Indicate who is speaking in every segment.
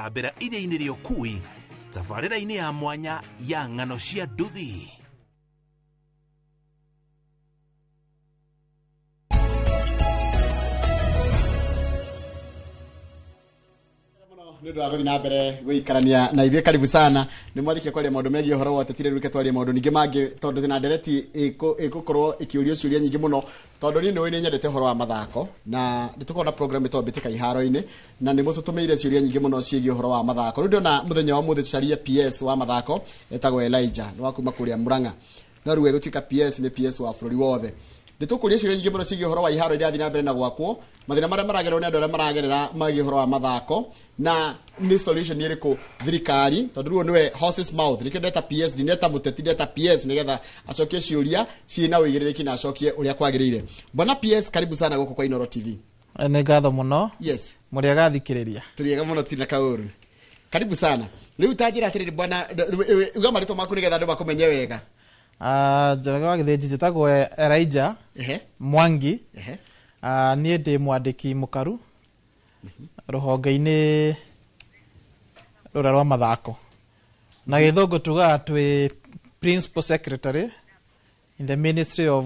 Speaker 1: gũtambĩra iria-inĩ rĩa ũkui tabarĩra-inĩ ya mwanya ya ng'ano cia nduthi.
Speaker 2: Nĩũndũ wa gũthiĩ na mbere gũikarania na ithuĩ, karibu sana. Nĩ mwarikia kwaria maũndũ megiĩ ũhoro wa ũteti, rĩu twarie maũndũ ningĩ mangĩ, tondũ na ndereti ĩgũkorwo ĩkĩũrio ciũria nyingĩ mũno, tondũ niĩ nĩ nyendete ũhoro wa mathako na nĩtũkorwo na program ĩtagwo mbĩtĩka iharo-inĩ, na nĩ mũtũtũmĩire ciũria nyingĩ mũno ciĩgiĩ ũhoro wa mathako. Rĩu ndĩrona mũthenya wa ũmũthĩ tũcarie PS wa mathako etagwo Elijah, nĩ wa kuma kũrĩa Murang'a, no rĩu egũtuĩka PS nĩ PS wa bũrũri wothe. Nĩtũkũria ciũria nyingĩ mũno ciĩgiĩ ũhoro wa iharo iria athiĩ na mbere na gwakwo, mathĩna marĩa maragererwo nĩ andũ arĩa maragerera magiĩ ũhoro wa mathako, na nĩ solution ĩrĩkũ thirikari, tondũ rĩu nĩwe horse's mouth, nĩkĩo ndeta PS, ndineta mũteti, ndeta PS nĩgetha acokie ciũria ciĩna ũigĩrĩrĩki na acokie ũrĩa kwagĩrĩire. Bwana PS, karibu sana gũkũ kwa Inooro TV.
Speaker 3: Nĩ ngatho mũno.
Speaker 2: Yes.
Speaker 3: Mũrĩa gathikĩrĩria.
Speaker 2: Tũrĩega mũno tina kaũru. Karibu sana. Rĩu tanjĩra atĩrĩrĩ bwana, uga marĩtwa maku nĩgetha andũ makũmenye wega.
Speaker 3: Njĩraga wa gĩthĩnji njĩtagwo Elijah Mwangi. Niĩ ndĩ mwandĩki mũkaru rũhonge-inĩ rũrĩa rwa mathako, na gĩthũngũ tugaga twĩ principal secretary in the Ministry of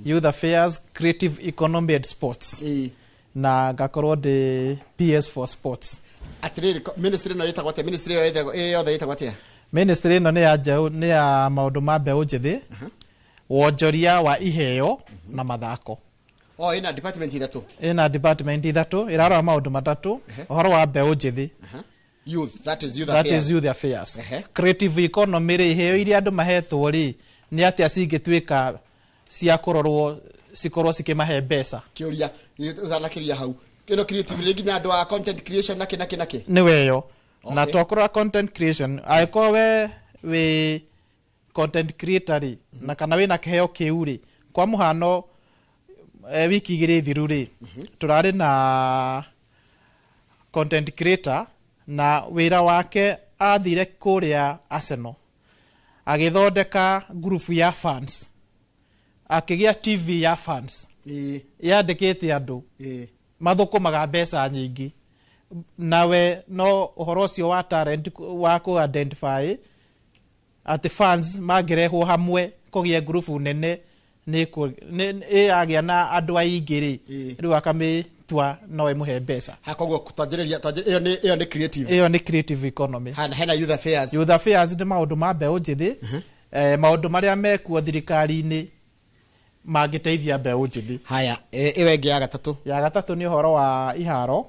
Speaker 3: Youth Affairs, Creative Economy and Sports, na ngakorwo ndĩ PS for Sports.
Speaker 2: Atĩrĩrĩ, ministry ĩno ĩtagwo atĩa? Ministry yothe ĩtagwo atĩa?
Speaker 3: Ministry ĩno nĩ ya maũndũ ma mbeũ njĩthĩ, wonjoria wa iheo na mathako.
Speaker 2: Ina department ithatũ.
Speaker 3: Ina department ithatũ, ĩrarora maũndũ matatũ, ũhoro wa mbeũ njĩthĩ.
Speaker 2: Youth, that is youth
Speaker 3: affairs.
Speaker 2: That
Speaker 3: is youth affairs. Creative economy rĩ, iheo iria andũ mahetwo rĩ, nĩ atĩa cingĩtuĩka cia kũrorwo cikorwo cikĩmahe mbeca.
Speaker 2: Kĩũria ũtanakĩria hau. Kĩno creative rĩ nginya andũ wa content creation nake.
Speaker 3: Nĩ weyo. Na twakorwo content creation, aĩkorwo we content creator rĩ, na kana wĩna kĩheo kĩu rĩ, kwa mũhano wiki igĩrĩ thiru rĩ, tũrarĩ na content creator na wĩra wake athire kũrĩa Arsenal agĩthondeka group ya fans, akĩgĩa TV ya fans, yandĩkĩte andũ mathũkũmaga mbeca nyingĩ, nawe no ũhoro ũcio wa talent wa ku identify at fans mangĩrehwo hamwe kũgĩa group nene nĩ agĩa na andũ aingĩ rĩ, rĩu akamĩtua no ĩmũhe mbeca.
Speaker 2: Hakoguo twanjĩrĩria ĩyo nĩ creative.
Speaker 3: Ĩyo nĩ creative economy.
Speaker 2: Hena youth affairs.
Speaker 3: Youth affairs nĩ maũndũ ma mbeũ njĩthĩ, maũndũ marĩa mekuo thirikari-inĩ mangĩteithia mbeũ njĩthĩ.
Speaker 2: Haya, ĩyo ĩngĩ ya gatatũ.
Speaker 3: Ya gatatũ nĩ ũhoro wa iharo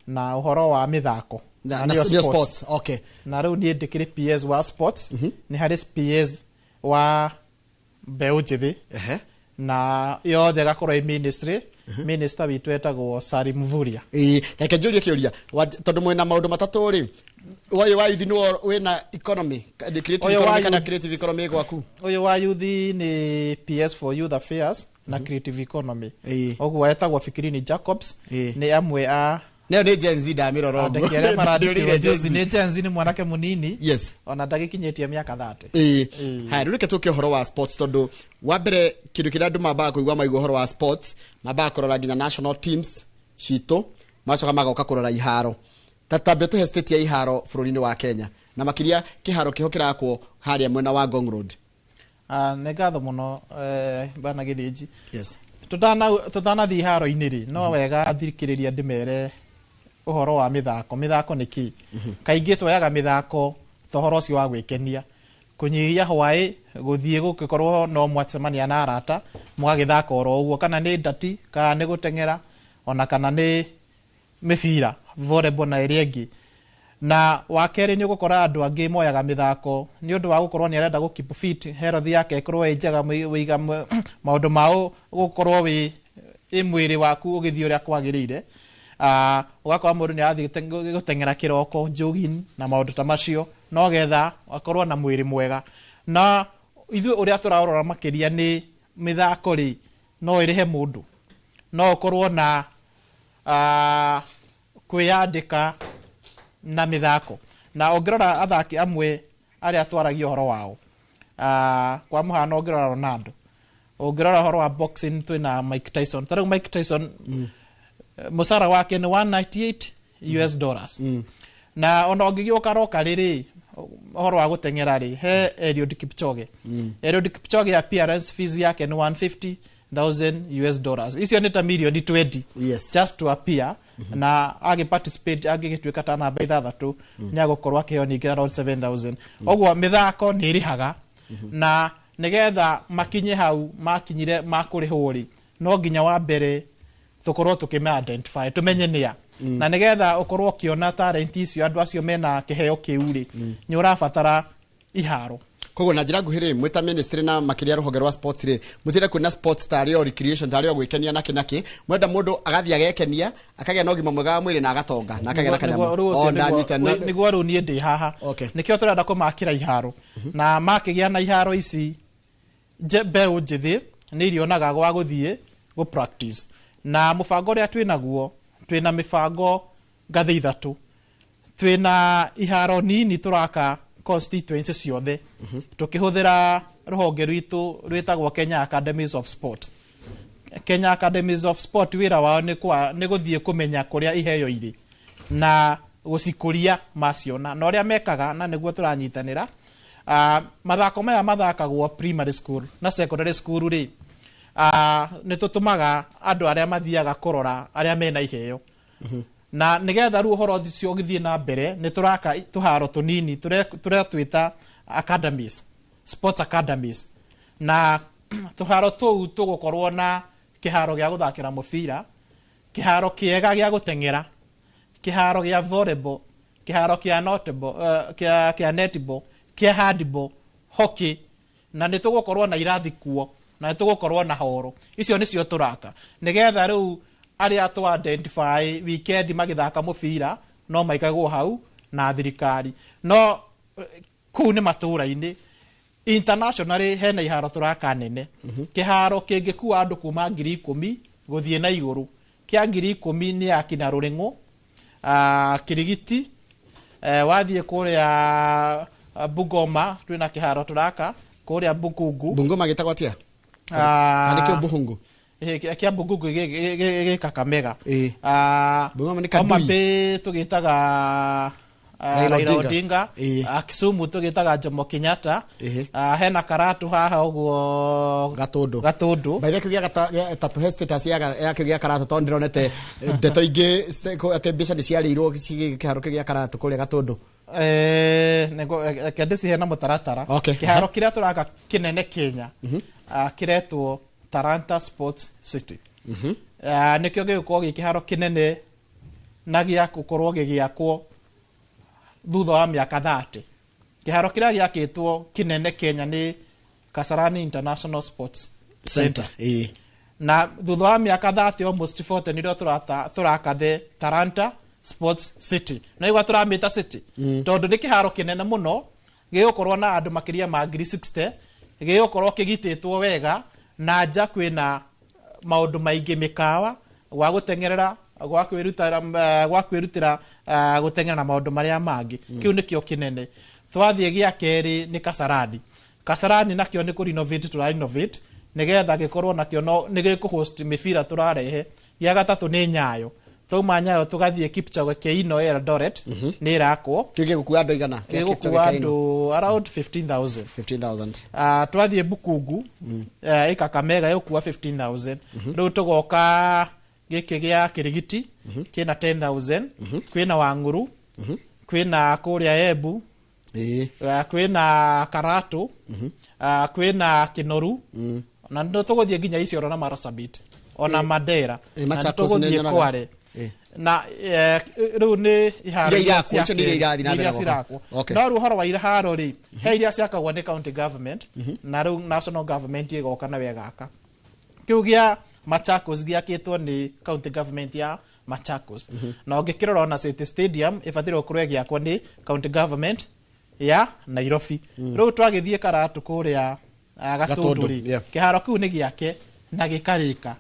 Speaker 3: na ũhoro wa mĩthako.
Speaker 2: Na sports. Okay.
Speaker 3: Na rĩu niĩ ndĩkĩrĩ PS wa sports, nĩ harĩ PS wa mbeũ njĩthĩ, na yothe gakorwo ministry. Minister witũ etagwo Salim Mvurya.
Speaker 2: Reke njũrie kĩũria, tondũ mwĩna maũndũ matatũ rĩ, ũyũ wa youth nĩ wĩna economy, creative economy kana creative economy gwaku?
Speaker 3: Ũyũ wa youth nĩ PS for youth affairs na creative economy. Ũguo etagwo Fikirini Jacobs, nĩ amwe a
Speaker 2: Neo nĩ Gen Z ndamiroro.
Speaker 3: Ndekere maradĩkĩrwo juzi nĩ Gen Z nĩ mwanake mũnini.
Speaker 2: Yes.
Speaker 3: Ona ndagĩkinyĩtie mĩaka 30.
Speaker 2: Hai, rĩreke tũke ũhoro wa sports, tondũ wa mbere kĩndũ kĩrĩa andũ mambaga kũigua maigua ũhoro wa sports, mambaga kũrora nginya national teams citũ, macoka magoka kũrora iharo. Tatambe tũhe state ya iharo bũrũri-inĩ wa Kenya, na makĩria kĩharo kĩho kĩrakwo harĩa mwena wa Ngong Road.
Speaker 3: Nĩ ngatho mũno bana gĩthĩnji.
Speaker 2: Yes.
Speaker 3: Tũtanathiĩ iharo-inĩ rĩ, no wega thikĩrĩria ndĩmere ũhoro wa mĩthako. Mĩthako nĩ kĩ? Kaingĩ twoyaga mĩthako ũhoro ũcio wa gwĩkenia, kũnyihia hwaĩ, gũthiĩ gũkorwo no mwacemania na arata mũgagĩthaka oro ũguo, kana nĩ ndati, kana nĩ gũteng'era, ona kana nĩ mĩbira, volleyball na ĩrĩa ĩngĩ. Na wa kerĩ nĩ ũgũkora andũ angĩ moyaga mĩthako nĩ ũndũ wa gũkorwo nĩ arenda gũ keep fit, health yake ĩkorwo ĩ njega, wĩiga maũndũ mao gũkorwo wĩ mwĩrĩ waku ũgĩthiĩ ũrĩa kwagĩrĩire. Ũgakora mũndũ nĩ arathiĩ gũteng'era kĩroko, jogging na maũndũ ta macio, no getha akorwo na mwĩrĩ mwega. Na ithuĩ ũrĩa tũrarora makĩria nĩ mĩthako rĩ, no ĩrĩhe mũndũ, no ũkorwo na kwĩyandĩka na mĩthako, na ũngĩrora athaki amwe arĩa twaragia ũhoro wao, kwa mũhano ũngĩrora Ronaldo, ũngĩrora ũhoro wa boxing twĩna Mike Tyson. Tarĩu Mike Tyson mũcara wake nĩ $198. na ona ongigioka roka riri horo wa gutengera ri he Eliud Kipchoge. Eliud Kipchoge appearance fees yake ni $150,000 icio ni ta milioni 20 just to appear na agi participate agi gitwika ta namba 6 ni agukorwa kiheo ningi around 7,000 ogwo mithako ni rihaga na nigetha makinye hau makinyire makurihwo ri no nginya wa mbere tukorwo tukime identify tumenye nia na nigetha ukorwo kiona talent icio andu acio mena kiheo kiuri ni urabatara iharo
Speaker 2: kogo na njira nguhiri mwita ministry na makiria ruhonge rwa sports ri mutire kuna sports tari or recreation tari o gwikenia naki mwenda mundu agathia agekenia akagea na ugima mwega wa mwiri na agatonga na akagea na kanyama
Speaker 3: o ndanyita niguo ru nie ndi haha nikio turenda kumakira iharo na makigia na iharo ici mbeu njithi ni irionaga gwa guthie go practice na mubango ria twinaguo twina mibango ngathi 3 twina iharo nini turaka constituency ciothe tukihuthira ruhonge rwitu rwitagwo Kenya Academies of Sport. Kenya Academies of Sport wira wao ni guthie kumenya kuria iheo iri na gucikuria maciona na uria mekaga na niguo turanyitanira mathako maya mathakagwo primary school na secondary school ri ni tutumaga andu aria mathiaga kurora aria mena iheo na nigetha ru horo cio githie na mbere ni turaka tuharo tunini turia twita academies sports academies na tuharo tu tugukorwo na kiharo gya guthakira mubira kiharo kiega gya gutengera kiharo gya volleyball kiharo kya netball kya handball hockey na ni tugukorwo na irathi kuo na ni tugukorwo na horo icio nicio turaka nigetha ru aria to identify weekend magithaka mubira no maikagwo hau na thirikari no ku ni matura-ini internationally hena iharo turaka nene kiharo kingikuwa andu kuma 10,000 guthie na iguru kia 10,000 ni akina ruringo kirigiti wathie kuria Bungoma twina kiharo turaka kuria Bungoma gitagwo atia kanikio Buhungu kia Bugungu Kakamega Omambe tugitaga Raila Odinga Kisumu tugitaga Jomo Kenyatta hena Karatu haha ogwo Gatundu
Speaker 2: baithe kugia tatu hestate ya kugia Karatu tondironete ndeto ingi ate mbica ni ciarirwo kiharo kigia Karatu kuria Gatundu nego kedisi hena mutaratara kiharo kiria turaka kinene Kenya kiretwo Talanta Sports City. Nikio gikuo gikiharo kinene na gia gukorwo gigiakwo thutha wa miaka 30. Kiharo kiria giakitwo kinene Kenya ni Kasarani International Sports Center. Na thutha wa miaka 30 almost 40 nirio turaka the Talanta Sports City. Na igwa turamita city. Tondu ni kiharo kinene muno gigukorwo na andu makiria ma 60 gigukorwo kigititwo wega na nja kwina maundu maingi mikawa gwa gutengerera gwa kwirutira gutengerera na maundu maria mangi kiu nikio kinene twathie gia keri ni Kasarani nakio ni ku renovate to renovate nigetha gikorwo nakio no nigiku host mifira turarehe ya gatatu ni Nyayo tuma Nyayo tugathie Kipchoge Keino Eldoret ni rakwo kige gukua andu igana
Speaker 3: Kipchoge andu around 15,000 twathie Bukungu Kakamega yokua 15,000 riu tugoka giki gia Kirigiti kina 10,000 kwina Wanguru kwina kuria Embu kwina Karatu kwina Kinoru na ndo tugothie nginya icio na Marsabit ona Madera na tugothie Kware na riu ni iharo iria cirakwo no ru horo wa iharo ri he iria ciakagwo ni county government na riu national government igoka na wegaka kiu gia Machakos giakitwo ni county government ya Machakos na ongikirora ona City Stadium ifathiro kurwe giakwo ni county government ya Nairobi riu twagithie Karatu kuria Gatundu ri kiharo kiu ni giake na gikarika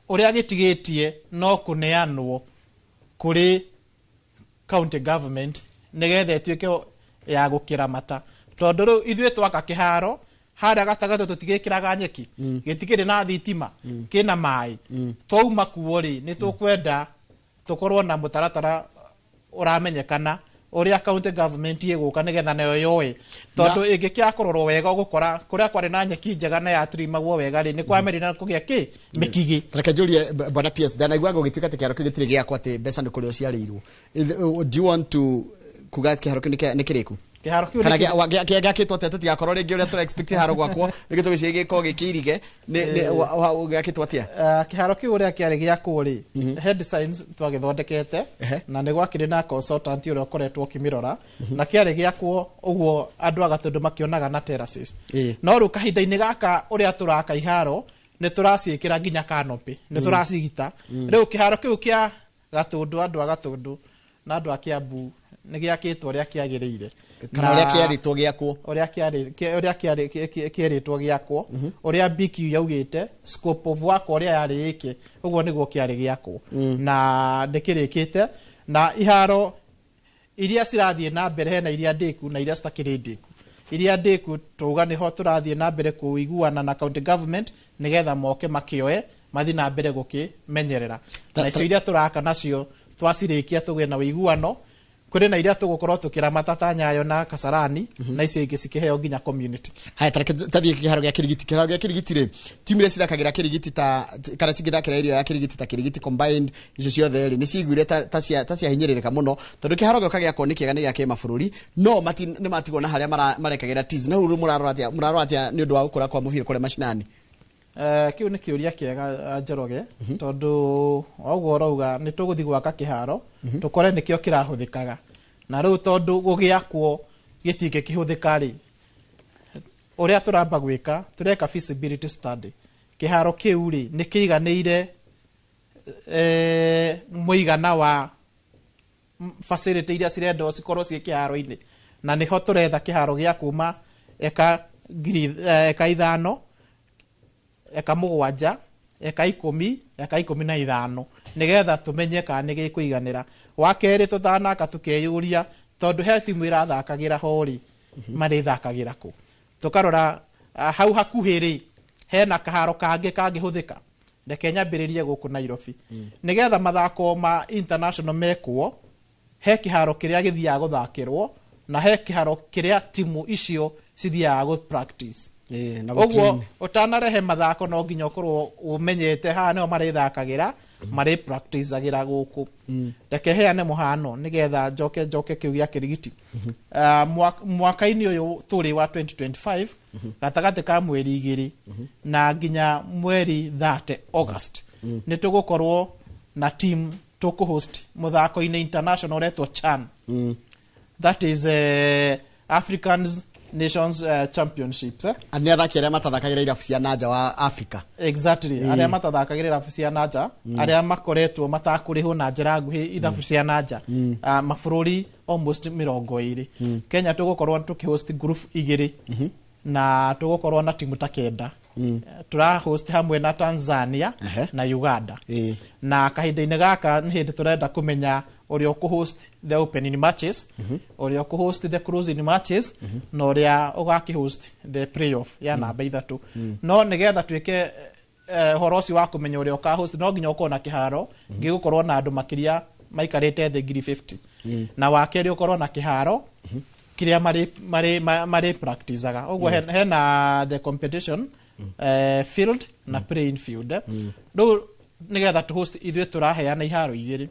Speaker 3: uria gitigitie no kuneanwo kuri county government nigetha etwike ya gukira mata tondu riu ithwe twaka kiharo haria gatagato tutigikiraga nyeki gitigire na thitima kina mai twauma kuo ri ni tukwenda tukorwo na mutaratara uramenyekana uria county government iguka nigetha nayo yoe tondu ingikia kurorwo wega gukora kuria kwari na nyeki njega na ya trimagwo wega ri ni kwamerina kugia ki mikigi
Speaker 2: Reke njurie bwana PS ndanaigua gugituika ati kiharo kiu gitire giakwa ati mbeca ni kuria uciarirwo. Do you want to kuga kiharo kiu ni kiriku?
Speaker 3: Kiharo kiu
Speaker 2: kana gakitwo ate tutigakorwo ringi uria tura expect haro gwakwo nigito giciri giko gikirige ni gakitwo atia
Speaker 3: kiharo kiu uria kiari giakwo ri head signs twagithondekete na ni gwakire na consultant uria ukoretwo kimirora na kiari giakwo uguo andu agatundu makionaga na terraces no ru kahinda-ini gaka uria turaka iharo ni turaciikira nginya canopy ni turacigita riu kiharo kiu kia gatundu andu agatundu na andu a Kiambu ni giakitwo uria kiagirire
Speaker 2: kana uria kiaritwo giakwo
Speaker 3: uria kiaritwo giakwo uria BQ yaugite scope of work uria yari iki uguo niguo kiari giakwo na ndikirikite na iharo iria cirathie na mbere hena iria ndiku na iria citakiri ndiku iria ndiku tuga niho turathie na mbere kuiguana na county government nigetha moke makioe mathi na mbere gukimenyerera na icio iria turaka nacio twacirikia tugie na uiguano kuri na iria tugukorwo tukiramata ta Nyayo na Kasarani na icio ingi cikiheo nginya community.
Speaker 2: Hai tathie kiharo gia kirigiti ri timu iria cithakagira kirigiti ta kana cigithakira irio ya kirigiti ta kirigiti combined icio ciothe ri ni ciguire ta cia hinyiririka muno tondu kiharo gio kagia ni kiega ni gia kimabũrũri no ni matigwo na haria marekagira tizi na uru muraro atia ni undu wa gukura kwa mubira kure mashinani.
Speaker 3: Kiu ni kiuria kiega Njoroge tondu oguo urauga ni tuguthi gwaka kiharo tukore nikio kirahuthikaga na riu tondu gugiakwo gitinge kihuthika ri uria turamba gwika tureka feasibility study kiharo kiu ri ni kiiganire muigana wa facility iria cirenda cikorwo cie kiharo-ini na niho turetha kiharo gia kuma eka 5 eka 7 eka 10 eka 15 nigetha tumenye kana ni gikuiganira wakeri tuthanaka tukeyuria tondu he timu irathakagira hori mari thakagira ku tukarora hau hakuhiri hena kaharo kangi huthika reke nyambiririe guku Nairobi nigetha mathako ma international mekwo he kiharo kiria githia guthakirwo na he kiharo kiria timu icio cithia gu practice oguo utanarehe mathako no nginya ukorwo umenyete ha no marithakagira mari practice agira guku reke heane muhano nigetha njoke kiu gia kirigiti mwaka-ini uyu turi wa 2025 gatagate ka mweri 2 na nginya mweri 30 August ni tugukorwo na team tukuhost muthako-ini international retwo CHAN that is Africans Nations Championships
Speaker 2: ani athaki aria matathakagira irabu cia nanja wa Africa
Speaker 3: exactly aria matathakagira irabu cia nanja aria makoretwo matakurihwo na njira nguhi irabu cia nanja mabũrũri almost 20 Kenya tugukorwo tukihost group 2 na tugukorwo na timu ta 9 tura host hamwe na Tanzania na Uganda na kahinda-ini gaka ni hindi turenda kumenya uria kuhost the opening matches uria kuhost the closing matches na uria ugakihost the playoff ya namba 3 no nigetha twike horosi wa kumenya uria ukahost no nginya ukorwo na kiharo gigukorwo na andu makiria maikarite the 50 na wakeri ukorwo na kiharo kiria mari practice aga oguo hena the competition field na playing field do nigetha to host ithuĩ turaheana iharo igĩrĩ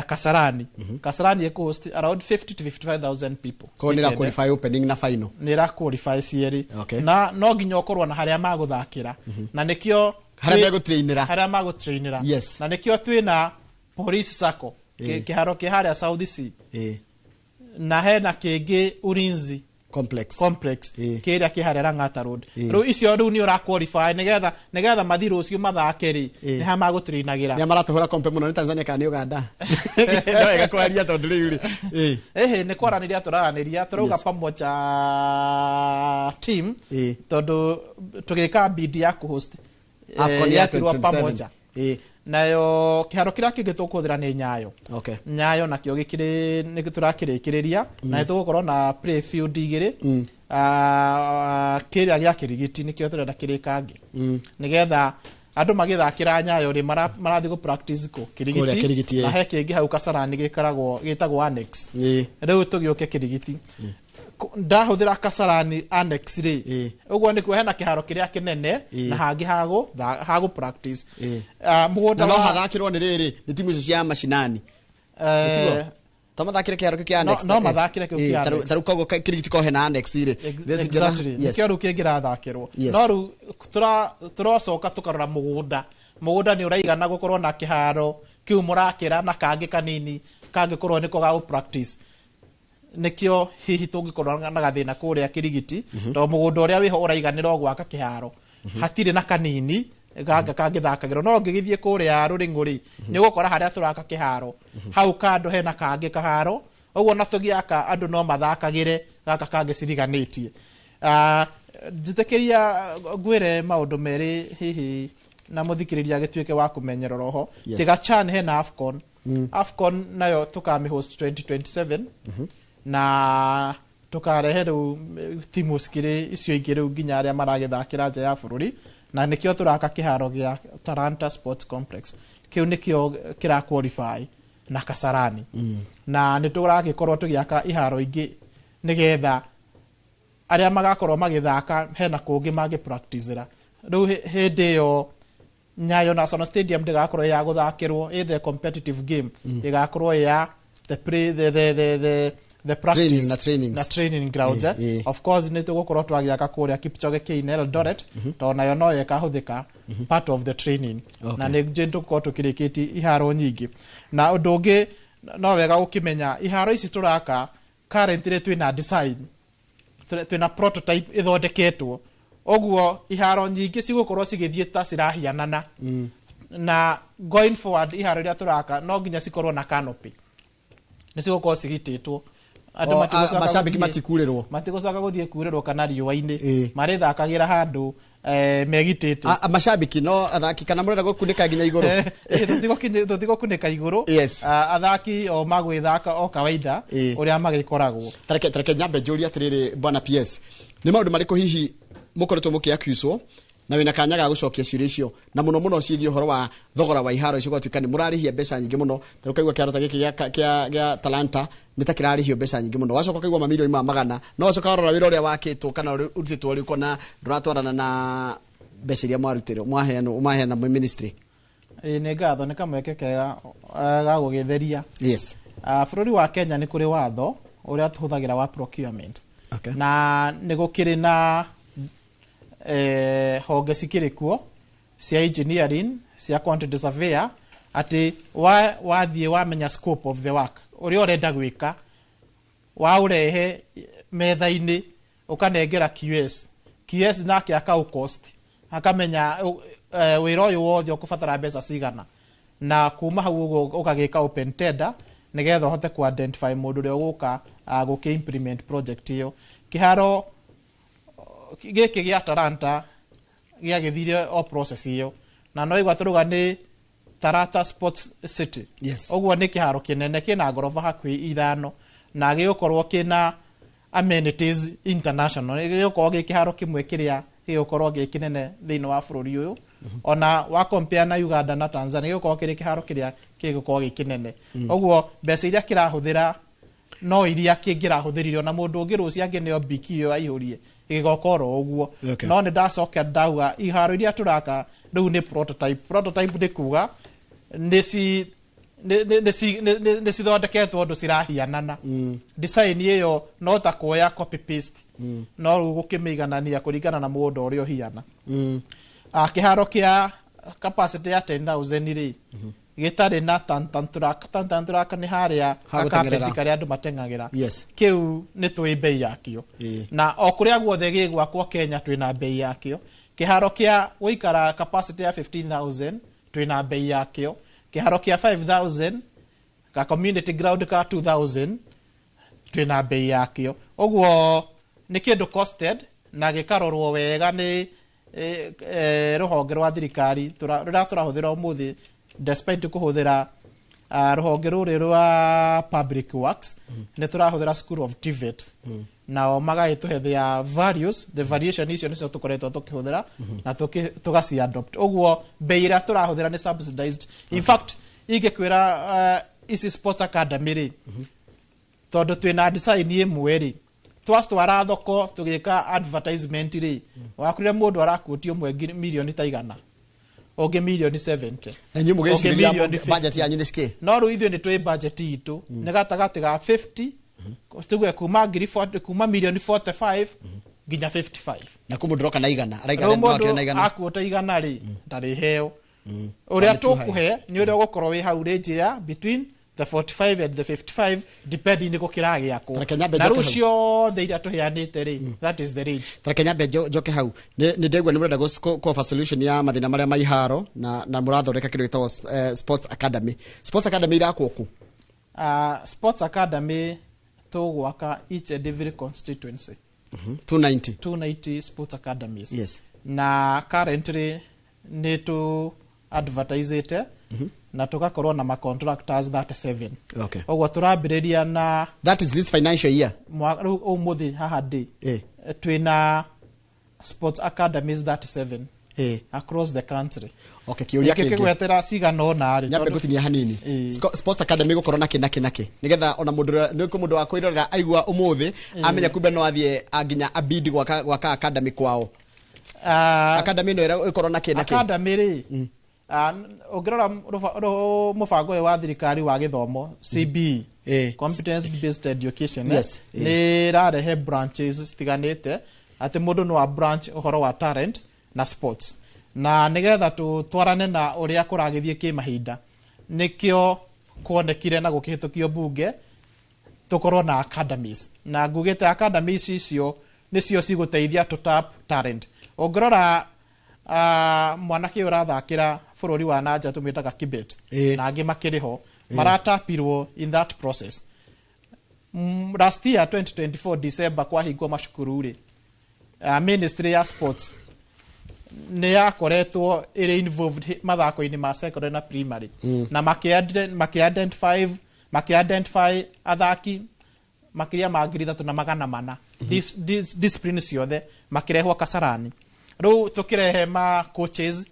Speaker 3: Kasarani eko host around 50 to 55,000 people
Speaker 2: ko nira qualify opening na final
Speaker 3: nira qualify cieri na no nginya ukorwo na haria maguthakira na nikio haria magutrainira na nikio twina police sacco kiharo kiharia South Sea na hena kingi Ulinzi complex kiria kiharera Ng'ata Road riu icio riu ni ura qualify nigetha mathiru ucio mathakeri ni ha magutrinagira
Speaker 2: ni maratuhura kompe muno ni Tanzania kana ni Uganda no ega kwaria tondu riu
Speaker 3: ni kwaraniria turaraniria turauga pamoja team tondu tugika bid ya kuhost
Speaker 2: AFCON ya 2027
Speaker 3: nayo kiharo kiria kingi tukuthira ni Nyayo Nyayo nakio gikiri ni turakirikiriria na tugukorwo na play field 2 kiria gia kirigiti nikio turenda kirikangi nigetha andu magithakira Nyayo ri marathi go practice ko Kirigiti na he kingi hau Kasarani gitagwo annex riu tugioke Kirigiti ndahuthira Kasarani annex ri uguo ni kuhena kiharo kiria kinene na hangi hago practice mugunda
Speaker 2: no hathakirwo ni riri ni timu icio cia mashinani Tamathakire kiharo kia annex
Speaker 3: no mathakire kia annex
Speaker 2: taru kogo Kirigiti ko hena annex ri
Speaker 3: exactly kiaru kingira thakirwo no ru turacoka tukarora mugunda ni uraigana gukorwo na kiharo kiu murakira na kangi kanini kangikorwo niko ga practice nikio hihi tungikorwo na gathina kuria Kirigiti to mugunda uria wiho uraiganira gwaka kiharo hatire na kanini ganga kangithakagirwo no ngigithie kuria Ruring'uri ni gukora haria turaka kiharo hau kando hena kangi kaharo uguo na tugiaka andu no mathakagire gaka kangi ciriganitie njitekeria ngwire maundu meri hihi na muthikiriria gituike wa kumenyera roho tiga Chan hena AFCON nayo tukami host 2027 na tukarehe riu timu skiri icio ingĩ riu nginya aria maragithakira nja ya bururi na nikio turaka kiharo gia Talanta Sports Complex kiu nikio kira qualify na Kasarani na nituragikorwo tugiaka iharo ingi nigetha aria magakorwo magithaka hena kungi magi practice ra riu hindi yo Nyayo National Stadium ndigakorwo ya guthakirwo either competitive game igakorwo ya the practice na training grounds of course ni tugukorwo twagiaka kuria Kipchoge Keino Eldoret to nayo no yekahuthika part of the training na ni jindu ko tukirikiti iharo nyingi na undu ungi no wega gukimenya iharo ici turaka currently twina design twina prototype ithondeketwo oguo iharo nyingi cigukorwo cigithie ta cirahianana na going forward iharo iria turaka no nginya cikorwo na canopy ni cigukorwo cigititwo andu
Speaker 2: mashabiki
Speaker 3: matigucoka guthie kurirwo kana riũa-ini marithakagira handu megitite
Speaker 2: mashabiki no athaki kana murenda gukunika nginya iguru
Speaker 3: tuthigo kunika iguru athaki o magwithaka o kawaida uria magikoragwo
Speaker 2: tareke nyambe njuri atiriri bwana PS ni maundu mariko hihi mukoretwo mukiaccuswo na wina kanya ga gucokia ciuria icio na muno ciigie uhoro wa thogora wa iharo icio gwatuika ni murarihia mbeca nyingi muno tarukaigwa kiaro ta giki gia Talanta nitakirarihio mbeca nyingi muno wacoka kaigwa mamilioni ma magana no wacoka rora wira uria wakitwo kana urutitwo uri kona nduratwarana na mbeca iria mwarutiro mwaheana mu ministry
Speaker 3: ni ngatho ni kamweke kega ga gugitheria bururi wa Kenya ni kuri watho uria tuhuthagira wa procurement na ni gukiri na honge cikirikuo cia engineering cia quantity surveyor ati wathie wamenya scope of the work uri orenda gwika wa urehe metha-ini ukanengera QS nake akau cost akamenya wira uyu wothe ukubatara mbeca cigana na kuma hau uguo ukagika open tender nigetha uhote ku identify mundu uria uguka guki implement project iyo kiharo giki gia Talanta gia githire o process iyo na no igwaturuga ni Talanta Sports City oguo ni kiharo kinene kina ngorofa hakwi ithano na gigukorwo kina amenities international gigukorwo gi kiharo kimwe kiria gigukorwo gi kinene thiini wa bururi uyu ona wa compare na Uganda na Tanzania gigukorwo kiri kiharo kiria gigukorwo gi kinene oguo mbeca iria kirahuthira no iria kingirahuthiririo na mundu ungi ruci angi neo bikio aihurie igokoro uguo no ni ndacoka ndaua iharo iria turaka riu ni prototype ndi kuga nisi thondeketwo ndu cirahianana design iyo no ta kuoya copy paste no gukimiganania kuringana na mundu uria hiana kiharo kia capacity ya 10,000 ri gitari na tantanturaka ni haria akapeti karia andu matengagira kiu ni twi bei yakio na okuria guothe gigwakwo Kenya twina bei yakio kiharo kia guikara capacity ya 15,000 twina bei yakio kiharo kia 5,000 ka community ground ka 2,000 twina bei yakio oguo ni kindu costed na gikarorwo wega ni ruhonge rwa thirikari turahuthira umuthi despite kuhuthira ruhonge ruri rwa public works ni turahuthira school of TVET nao magagĩtũhe their values, the variation icio nĩcio tũkoretwo tũkĩhũthĩra na tũgaci adopt. Ũguo bei ĩrĩa tũrahũthĩra nĩ subsidized. In fact, ingĩkwĩra ici Sports Academy rĩ, tondũ twĩna design ĩmwe rĩ, twatwara thoko tũgĩka advertisement rĩ, wakurire mũndũ arakuotio ũmwe milioni ta igana, ũngĩ milioni 70.
Speaker 2: Enyi mũgĩcirĩria budget yanyu nĩ ski.
Speaker 3: No rĩu ithuĩ nĩ twĩ budget itũ nĩ gatagatĩ ga 50 tuge kuma milioni 45 nginya 55.
Speaker 2: Na kũmũndũroka na igana, araigana na igana.
Speaker 3: Akuota igana rĩ, ndarĩ heo. Ũrĩa tũkũhe nĩ ũrĩa ũgũkorwo wĩ hau range ya between the 45 and the 55 depending nĩ gũkĩra gĩakwo. Na rĩu ciothe iria tũheanĩte rĩ, that is the range.
Speaker 2: Kenya Benjo njoke hau. Nĩ ndegwa nĩ mũrenda gũ solution ya mathĩna marĩa maiharo na mũrathondeka kĩndũ gĩtagwo Sports Academy. Sports Academy irakwo kũ?
Speaker 3: Sports Academy tũgwaka each and every constituency.
Speaker 2: 290
Speaker 3: Sports Academies.
Speaker 2: Yes.
Speaker 3: Na currently nĩ tu advertise na tugakorwo na contractors 37.
Speaker 2: Okay.
Speaker 3: Ogwo turambĩrĩria na
Speaker 2: that is this financial year.
Speaker 3: Umuthi haha ndĩ. Twina Sports Academies 37 across the country.
Speaker 2: Okay, kiuria kĩngĩ.
Speaker 3: Kĩgwetera cigana ona rĩ.
Speaker 2: Nyambe gũtinia hanini. Sports Academy gũkorwo naki. Nigetha ona mũndũ wa kwĩrorera aigua ũmũthĩ amenya kumbe no athiĩ nginya abidi gwaka academy kwao. Academy no ĩkorwo naki.
Speaker 3: Academy rĩ. Ũngĩrora mũbango ũyũ wa thirikari wa gĩthomo CBE, competence based education, nĩ rarehe branches citiganĩte atĩ mũndũ no branch ũhoro wa talent na sports, na nĩgetha tũtwarane na ũrĩa kũragĩthiĩ kĩmahinda nĩkĩo kuonekire na gũkĩhĩtũkio bunge tũkorwo na academies, na ngugĩte academies icio nĩcio cigũteithia to tap talent. Ũngĩrora mwanake ũrathakĩra bũrũri wa nanja tũmĩtaga Kibet na angĩ makĩrĩho maratapirwo in that process. Last year 2024 December kwahingwo macukuru rĩ, Ministry ya Sports nĩ yakoretwo ĩrĩ involved mathako-inĩ ma secondary na primary na maki-identify athaki makĩria ma 3,400 discipline ciothe makĩrehwo Kasarani. Rĩu tũkĩrehe ma coaches,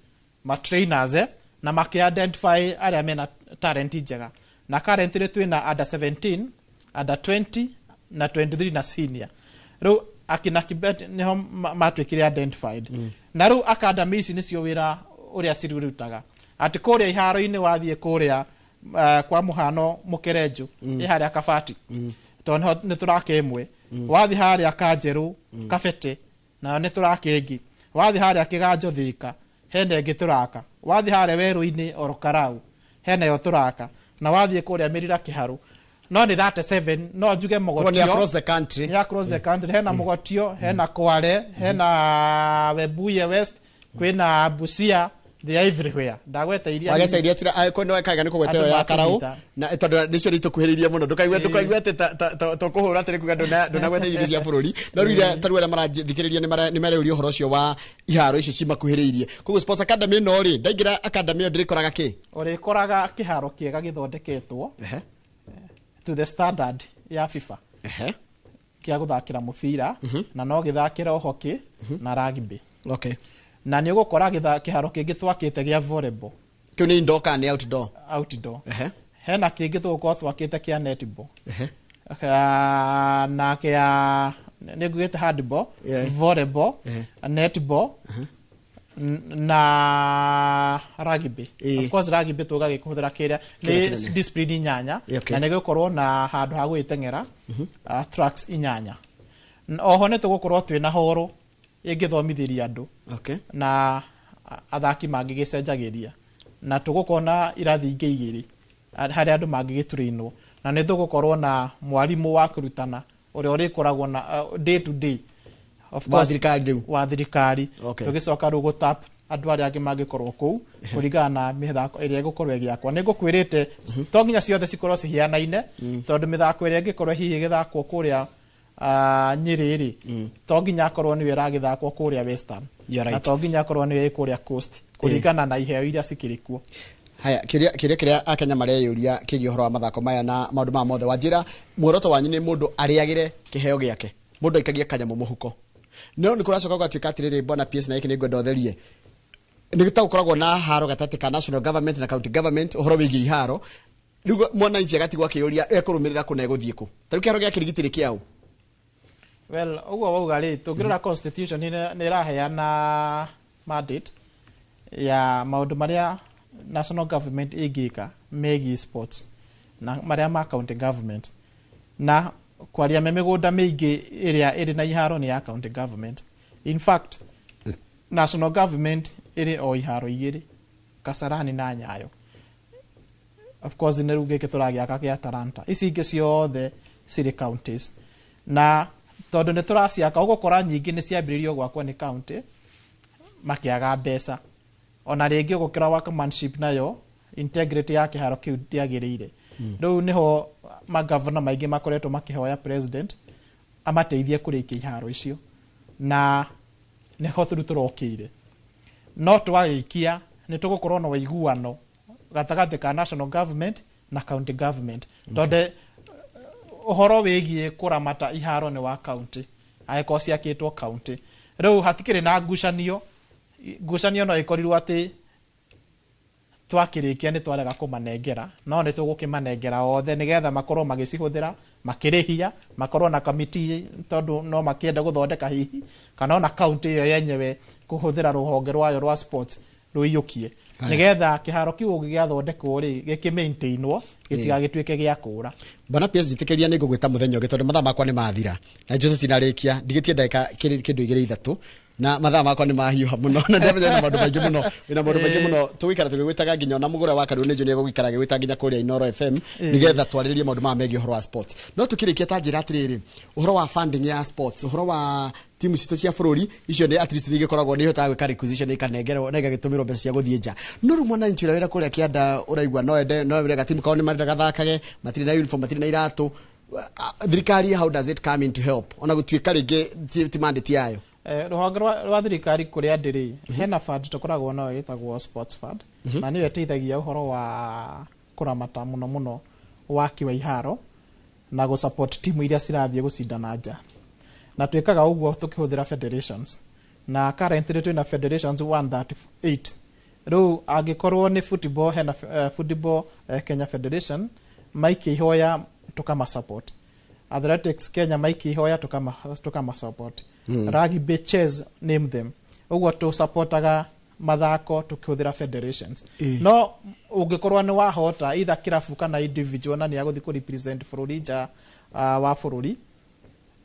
Speaker 3: ma trainers na maki-identify arĩa mena talent njega. Na currently twĩna under 17, under 20 na 23 na senior. Rĩu akina Kibet nĩho matuĩkire identified. Na rĩu academy ici nĩcio wĩra ũrĩa cirutaga. Atĩ kũrĩa iharo-inĩ wathiĩ kũrĩa kwa mũhano Mũkerenjo harĩa Kabati. Tondũ nĩ tũraka ĩmwe. Wathiĩ harĩa Kanjerũ, Kabete na nĩ tũraka ĩngĩ. Wathiĩ harĩa Kĩganjo Thĩka, hena ĩngĩ tũraka. Wathiĩ harĩa Werũ-inĩ Orokarau, hena yo tũraka. Na wathiĩ kũrĩa Mĩrira Kĩharũ. No nĩ 37, no njuge Mogotio.
Speaker 2: Across the country.
Speaker 3: Across the country. Hena Mogotio, hena Kware, hena Webuye West, kwĩna Busia, they are everywhere. Ndagweta iria.
Speaker 2: Wageta iria tira kwenda kaiga nĩ kũgweta ya Karau na tondũ nĩcio ritũkuhĩrĩirie mũno. Ndũkaigwe ta kũhũra atĩ kuga ndũnagweta iria cia bũrũri. No rĩu tarũ arĩa marathikĩrĩria nĩ mareuria ũhoro ũcio wa iharo icio cimakuhĩrĩirie. Koguo Sports Academy no rĩ, ndaingĩra academy ĩyo ndĩrĩkoraga kĩ? Ũrĩkoraga kĩharo kĩega gĩthondeketwo to the standard ya FIFA. Kia gũthakĩra mũbira na no gĩthakĩra hockey na rugby. Okay.
Speaker 3: Na nĩ ũgũkora kĩharo kĩngĩ twakĩte gĩa volleyball.
Speaker 2: Kĩu nĩ indoor kana outdoor?
Speaker 3: Outdoor. Hena kĩngĩ tũgũkorwo twakĩte kĩa netball. Na kĩa nĩ ngugĩte handball, volleyball, netball na rugby. Of course rugby tũgagĩkũhũthĩra kĩrĩa nĩ discipline 8 na nĩ gũkorwo na handũ ha gwĩteng'era tracks 8. Oho nĩ tũgũkorwo twĩna horo ĩngĩthomithĩria andũ na athaki mangĩgĩcenjagĩria, na tũgũkorwo na irathi ingĩ igĩrĩ harĩa andũ mangĩgĩtũrĩinwo, na nĩ tũgũkorwo na mwarimũ wa kũrutana ũrĩa ũrĩkoragwo na day to day of course wa thirikari. Tũgĩcoka rĩu gũtap andũ arĩa angĩ mangĩkorwo kũu kũringana na mĩthako ĩrĩa ĩgũkorwo ĩgĩakwo. Nĩ ngũkwĩrĩte to nginya ciothe cikorwo cihĩanaine, tondũ mĩthako ĩrĩa ĩngĩkorwo hihi ĩgĩthakwo kũrĩa Nyĩrĩ rĩ, to nginya akorwo nĩwe ĩragĩthakwo kũrĩa Western, na to nginya akorwo nĩwe kũrĩa Coast, kũringana na iheo iria cikĩrĩ kuo.
Speaker 2: Haya, kĩrĩa Akenya mareyũria kĩgiĩ ũhoro wa mathako maya na maũndũ ma mothe. Wanjĩra muoroto wanyu nĩ mũndũ arĩagĩre kĩheo gĩake. mundu aikagia kanyamo muhuko no nikuracoka gwatuika atiriri bona PS na iki ni ngwenda utherie ni gitagukoragwo na haro gatati ka national government na county government uhoro wigi iharo riu mwana inji agatigwa kiuria ekurumirira kuna eguthiiku taru kiharo gia kirigitiri kiau
Speaker 3: well ugo wauga ri tungirora constitution ni raheana mandate ya maundu maria national government igika megi sports na maria ma county government na kwaria memegunda mingi iria iri na iharo ni ya county government. In fact national government iri o iharo igiri Kasarani na Nyayo. Of course ne ruge ke turagiaka kia Taranta ici ingi ciothe city counties na tondu ne turaciaka ugukora nyingi ni ciambiririo gwakwa ni county makiaga mbeca ona ringi ugukira workmanship nayo integrity ya kiharo kiu ndiagirire riu niho magavana maingi makoretwo makihoya president amateithie kurikia iharo icio na niho turokire no twarikia ni tugukorwo na waiguano gatagati ka national government na county government tonde uhoro wigie kuramata iharo ni wa county aiko ciakitwo county riu hatikire na ngucanio no ikorirwo ati twakirikia ni twarega kumanengera no ni tugukimanengera othe nigetha makorwo magicihuthira makirihia makorwo na committee tondu no makienda guthondeka hihi kana na county yo yenyewe kuhuthira ruhonge rwayo rwa sports ruiyukie nigetha kiharo kiu gigathondekwo ri gikimaintainwo gitigagituike gia kura
Speaker 2: bana PS jitikiria ni ngugwita muthenya ugi tondu mathaa makwa ni mathira na njutu tinarikia ndigitie ndeka kindu igire ithatu na mathaa makwa ni mahiuha muno na ndemenya na maundu maingi muno wina maundu maingi muno tuwikara tugigwitaga nginya na mugura wa karu ni njuni egwikara gwita nginya kuria Inoro FM nigetha twaririe maundu ma megi uhoro wa sports no tukirikia ta njira atiriri uhoro wa funding ya sports uhoro wa timu cito cia bururi icio ni at least nigikoragwo ni hotaga gwika requisition ikanengerwo na igagitumiro mbeca cia guthie nja no ru mwana inchira wira kuria kianda uraigwa no wira gatimu kao ni marenda gathakage matiri na uniform matiri na iratu thirikari how does it come into help ona gutuika ringi ti mandate yayo
Speaker 3: ruhonge rwa thirikari kuria ndiri hena fund tukoragwo no yitagwo sports fund na niyo iteithagia uhoro wa kuramata muno waki wa iharo na go support timu iria cirathie gucindana nja na twikaga uguo tukihuthira federations na currently twina federations 138 riu angikorwo ni football hena football Kenya Federation maiki ihoya tukama support athletics Kenya maiki ihoya tukama support rugby chess name them uguo tu supportaga mathako tukihuthira federations no ungikorwo ni wahota either kirafu kana individual na ni aguthi ku represent bururi nja wa bururi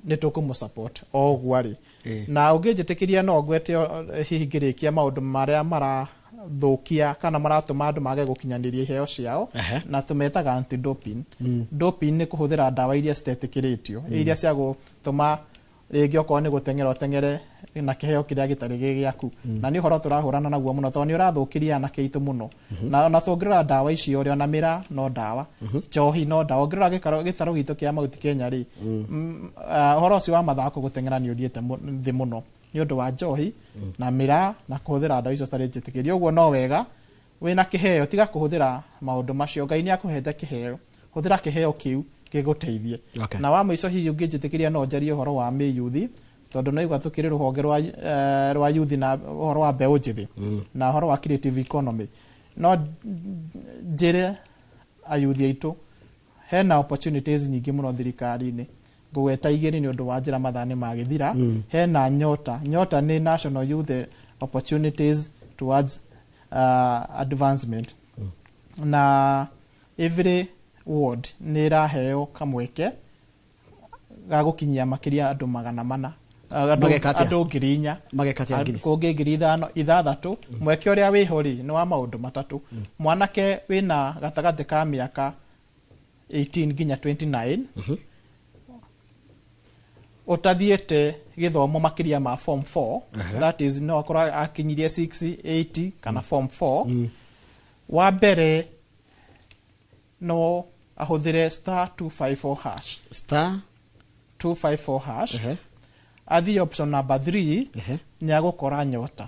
Speaker 3: ni tukumu support o gwari na ungijitikiria no gwete hihi ngirikia maundu maria mara thukia kana maratuma andu mage gukinyaniria iheo ciao na tumetaga anti doping doping ni kuhuthira ndawa iria citetikiritio iria cia gutuma ringi okorwo ni gutengera tengere na kiheo kiria gitari giaku na ni horo turahurana naguo muno to ni urathukiria na keitu muno na thongera ndawa icio ori ona mira no ndawa johi no ndawa ngera gitaro gitu kia mauti Kenya ri horo cio wa mathako gutengera ni uthiete thi muno ni undu wa johi na mira na kuhuthira ndawa icio stari jitikirio uguo no wega wina kiheo tiga kuhuthira maundu macio Ngai ni akuhete kiheo huthira kiheo kiu giguteithie na wa mwico hihi ungijitikiria no njarie uhoro wa miyuthi tondu no igwa tukiri ruhonge rwa youth na uhoro wa mbeu njithi na uhoro wa creative economy no njire ayuthi aitu hena opportunities nyingi muno thirikari-ini ngweta igiri ni undu wa njira mathani magithira hena nyota ni national youth opportunities towards advancement na every ward ni raheo kamweke ga gukinyia makiria andu 400 andu ngirinya kungi ngiri 5 mweke uria wihori ni wa maundu matatu mwanake wina gatagati ka miaka 18 nginya 29 utathiete githomo makiria ma form 4 that is no akora akinyirie 680 kana form 4 wa mbere no ahuthire *254# athi option number 3 ni agukora nyota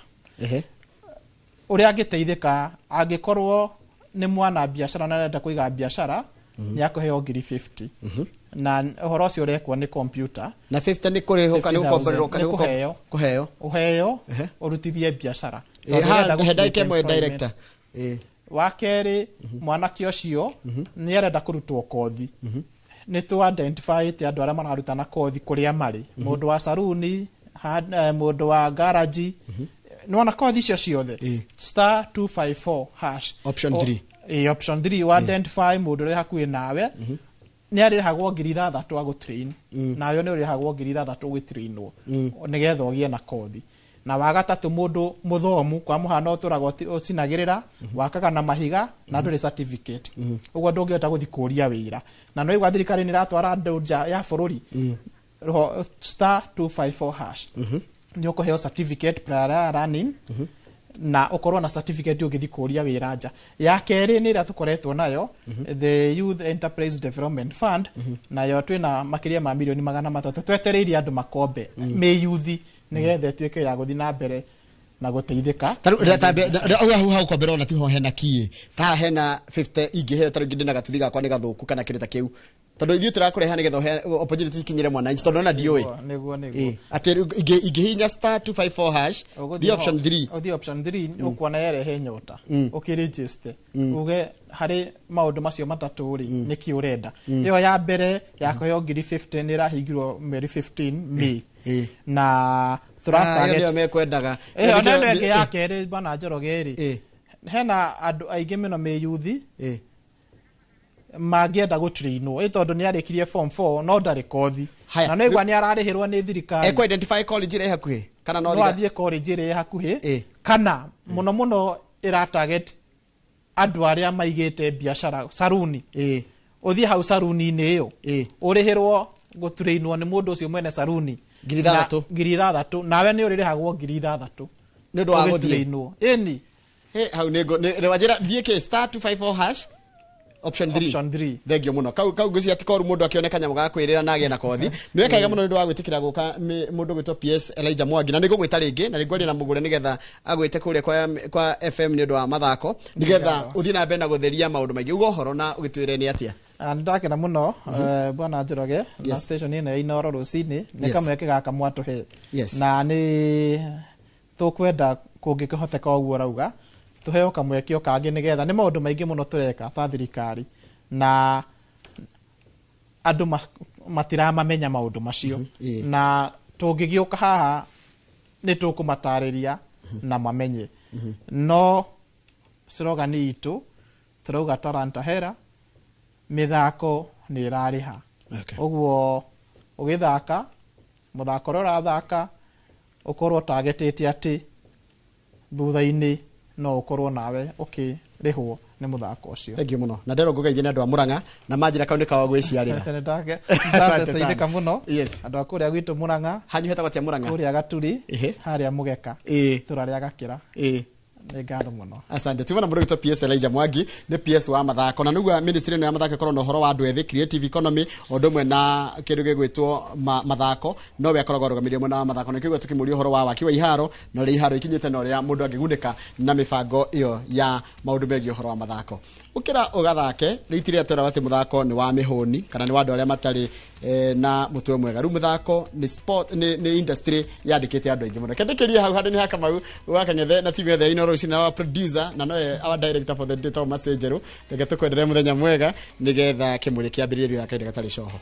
Speaker 3: uria angiteithika angikorwo ni mwana biashara na arenda kuiga biashara ni akuheo ngiri 50 na uhoro ucio urekwo ni computer
Speaker 2: na 50 ni kuriho kana ukomborero kana kuheo
Speaker 3: uheo urutithie biashara
Speaker 2: henda ikemwe director
Speaker 3: wakeri mwanake ucio ni arenda kurutwo kothi ni to identify te andu aria mararutana kothi kuria mari mundu wa saruni mundu wa garage no wana kothi icio ciothe star 254 hash
Speaker 2: option 3
Speaker 3: option 3 wa identify mundu uri hakuhi nawe ni aririhagwo 3,000 agu train nayo ni urihagwo 3,000 ugi trainwo nigetha ugie na kothi na wagatatu mundu muthomu kwa muhano turagwo ucinagirira wakaga na mahiga na nduri certificate uguo ndungihota guthikuria wira na no igwa thirikari ni ratwara ndoja ya bururi star 254 hash ni ukuheo certificate prior running na ukorwo na certificate ugithikuria wira nja ya keri ni ira tukoretwo nayo the Youth Enterprise Development Fund nayo twina makiria ma milioni 300 twetereirie andu makombe me youth nigetha tuike ya guthi na mbere na guteithika
Speaker 2: hau kombera ona tiho hena kie ta hena 50 ingihe taru ngindina gatuthi gakwa ni gathuku kana kindu ta kiu tondu ithuĩ tũrakũreha nĩgetha opportunity ikinyire mwananchi tondu ona ndiũĩ atĩ ingĩhinya star 254 hash the option 3
Speaker 3: the option 3 ũkuona yerehe nyota ũkĩregister uge harĩ maũndũ macio matatũ rĩ nĩkĩ ũrenda ĩyo ya mbere ya kũheo 50 nĩ ĩrahingirwo May 15 May na
Speaker 2: tũratarget yo mekwendaga
Speaker 3: ona nĩ ya kerĩ bana Njoroge rĩ hena andũ aingĩ mũno me youth magienda gutrainwo tondu ni arikirie form 4 no ndari kothi na no igwa ni ararihirwo ni thirikari
Speaker 2: eko identify college ire hakuhi kana
Speaker 3: no athie college ire hakuhi kana muno ira target andu aria maigite biashara saruni uthie hau saruni ni iyo urihirwo gutrainwo ni mundu ucio mwene saruni 3,000 nawe ni uririhagwo 3,000
Speaker 2: ni ndu wa guthie
Speaker 3: eni
Speaker 2: hau nego ni wajira thieke star 254 hash option 3 thengio muno kau guci atikoru mundu akioneka nyamu ga kwirira na agie na kothi niwe kaiga muno ndu wa gwitikira guka mundu gwitwo PS Elijah Mwangi na nigo gwita ringi na nigwari na mugure nigetha agwite kuria kwa FM ni ndu wa mathako nigetha uthii na mbere na gutheria maundu maingi ugo horo na ugitwire ni atia
Speaker 3: ndakena muno bwana Njoroge na station ino ya Inoro Rusini ni kamweke gaka mwatuhe na ni tukwenda kungikihoteka uguo rauga tuheo kamwekio kangi nigetha ni maundu maingi muno tureka ta thirikari na andu matiramamenya maundu macio na tungigiuka haha ni tukumatariria na mamenye no slogan itu turauga Talanta Hera mithako ni irariha uguo ugithaka muthako rora thaka ukorwo targetete ati thutha-ini no ukorwo nawe ukirihwo ni muthako ucio
Speaker 2: thank you muno na ndero ngugeithia andu a Murang'a na manjira kau ni kawa gwiciarira
Speaker 3: asante sana muno andu akuria gwitu Murang'a
Speaker 2: hanyu hetagwo tia Murang'a
Speaker 3: kuria Gaturi haria Mugeka turaria Gakira ni ngatho muno
Speaker 2: asante tubona mundu gwitwo PS Elijah Mwangi ni PS wa mathako na nugua ministry no ya mathako korwo no horo wa andu ethi creative economy ondo mwe na kindu gigwitwo mathako no we akoragwo rugamirio mwe na mathako na kigwa tukimuria horo wa waki wa iharo no ri iharo ikinyite no ria mundu angiguneka na mibango iyo ya maundu megi horo wa mathako ukira ugathake ritire twera wati muthako ni wa mihuni kana ni wa andu aria matari na mutwe mwega ru muthako ni sport ni industry yandikite andu aingi muno kendekeria hau handu ni Hakamau wakang'ethe na timu yothe Inoro Rusini na our producer na no our director for the data messenger reke tukwenderea muthenya mwega nigetha kimuri kiambiririe thaka gatari coho.